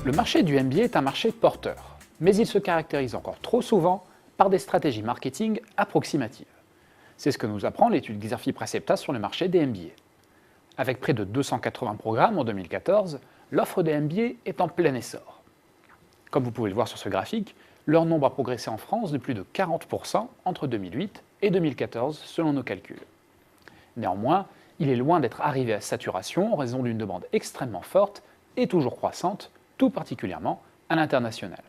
Le marché du MBA est un marché porteur, mais il se caractérise encore trop souvent par des stratégies marketing approximatives. C'est ce que nous apprend l'étude Xerfi Precepta sur le marché des MBA. Avec près de 280 programmes en 2014, l'offre des MBA est en plein essor. Comme vous pouvez le voir sur ce graphique, leur nombre a progressé en France de plus de 40% entre 2008 et 2014 selon nos calculs. Néanmoins, il est loin d'être arrivé à saturation en raison d'une demande extrêmement forte et toujours croissante, tout particulièrement à l'international.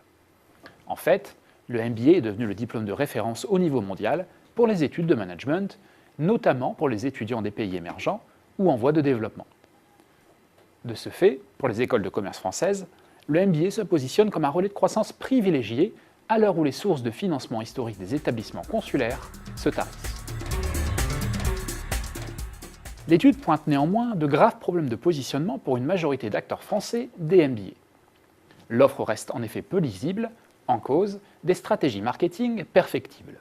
En fait, le MBA est devenu le diplôme de référence au niveau mondial pour les études de management, notamment pour les étudiants des pays émergents ou en voie de développement. De ce fait, pour les écoles de commerce françaises, le MBA se positionne comme un relais de croissance privilégié à l'heure où les sources de financement historiques des établissements consulaires se tarissent. L'étude pointe néanmoins de graves problèmes de positionnement pour une majorité d'acteurs français des MBA. L'offre reste en effet peu lisible, en cause des stratégies marketing perfectibles.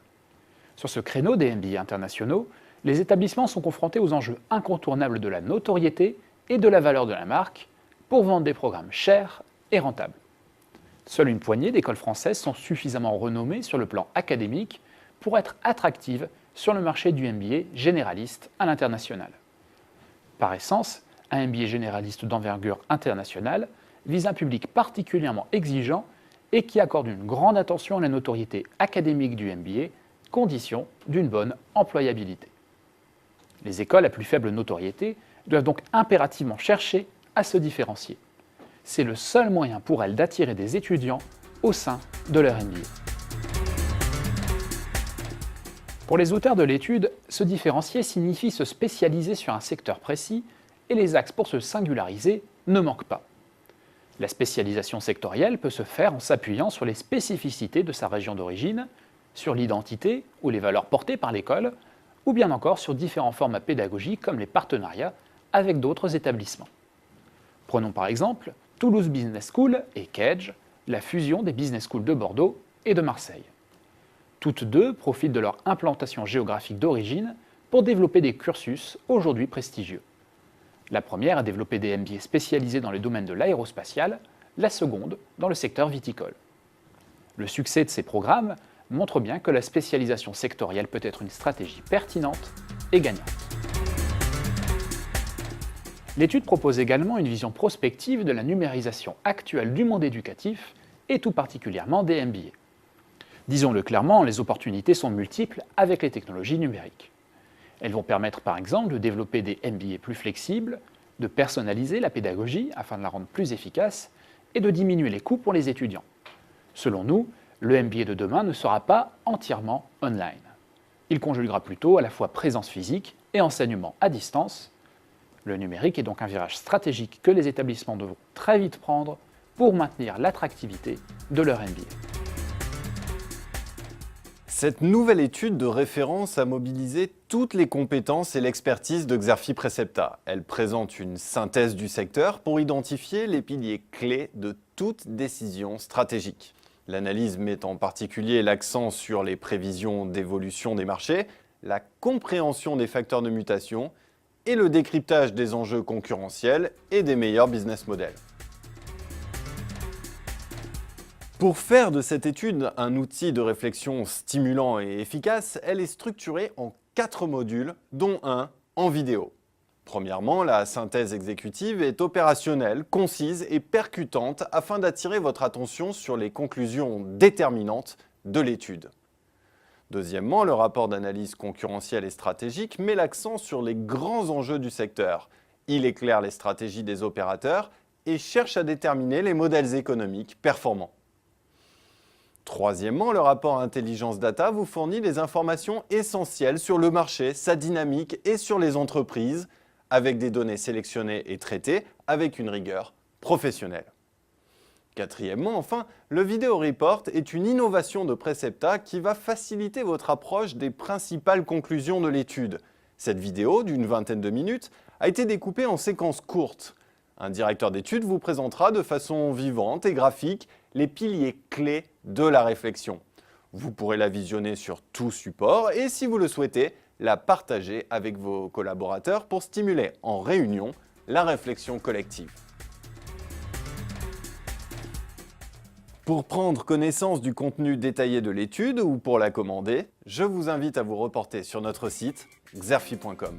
Sur ce créneau des MBA internationaux, les établissements sont confrontés aux enjeux incontournables de la notoriété et de la valeur de la marque pour vendre des programmes chers et rentables. Seule une poignée d'écoles françaises sont suffisamment renommées sur le plan académique pour être attractives sur le marché du MBA généraliste à l'international. Par essence, un MBA généraliste d'envergure internationale vise un public particulièrement exigeant et qui accorde une grande attention à la notoriété académique du MBA, condition d'une bonne employabilité. Les écoles à plus faible notoriété doivent donc impérativement chercher à se différencier. C'est le seul moyen pour elles d'attirer des étudiants au sein de leur MBA. Pour les auteurs de l'étude, se différencier signifie se spécialiser sur un secteur précis et les axes pour se singulariser ne manquent pas. La spécialisation sectorielle peut se faire en s'appuyant sur les spécificités de sa région d'origine, sur l'identité ou les valeurs portées par l'école, ou bien encore sur différents formats pédagogiques comme les partenariats avec d'autres établissements. Prenons par exemple Toulouse Business School et Kedge, la fusion des business schools de Bordeaux et de Marseille. Toutes deux profitent de leur implantation géographique d'origine pour développer des cursus aujourd'hui prestigieux. La première a développé des MBA spécialisés dans le domaine de l'aérospatial, la seconde dans le secteur viticole. Le succès de ces programmes montre bien que la spécialisation sectorielle peut être une stratégie pertinente et gagnante. L'étude propose également une vision prospective de la numérisation actuelle du monde éducatif et tout particulièrement des MBA. Disons-le clairement, les opportunités sont multiples avec les technologies numériques. Elles vont permettre par exemple de développer des MBA plus flexibles, de personnaliser la pédagogie afin de la rendre plus efficace et de diminuer les coûts pour les étudiants. Selon nous, le MBA de demain ne sera pas entièrement online. Il conjuguera plutôt à la fois présence physique et enseignement à distance. Le numérique est donc un virage stratégique que les établissements devront très vite prendre pour maintenir l'attractivité de leur MBA. Cette nouvelle étude de référence a mobilisé toutes les compétences et l'expertise de Xerfi Precepta. Elle présente une synthèse du secteur pour identifier les piliers clés de toute décision stratégique. L'analyse met en particulier l'accent sur les prévisions d'évolution des marchés, la compréhension des facteurs de mutation et le décryptage des enjeux concurrentiels et des meilleurs business models. Pour faire de cette étude un outil de réflexion stimulant et efficace, elle est structurée en 4 modules, dont un en vidéo. Premièrement, la synthèse exécutive est opérationnelle, concise et percutante afin d'attirer votre attention sur les conclusions déterminantes de l'étude. Deuxièmement, le rapport d'analyse concurrentielle et stratégique met l'accent sur les grands enjeux du secteur. Il éclaire les stratégies des opérateurs et cherche à déterminer les modèles économiques performants. Troisièmement, le rapport Intelligence Data vous fournit des informations essentielles sur le marché, sa dynamique et sur les entreprises, avec des données sélectionnées et traitées avec une rigueur professionnelle. Quatrièmement, enfin, le Video Report est une innovation de Precepta qui va faciliter votre approche des principales conclusions de l'étude. Cette vidéo, d'une vingtaine de minutes, a été découpée en séquences courtes. Un directeur d'études vous présentera de façon vivante et graphique les piliers clés de la réflexion. Vous pourrez la visionner sur tout support et, si vous le souhaitez, la partager avec vos collaborateurs pour stimuler en réunion la réflexion collective. Pour prendre connaissance du contenu détaillé de l'étude ou pour la commander, je vous invite à vous reporter sur notre site xerfi.com.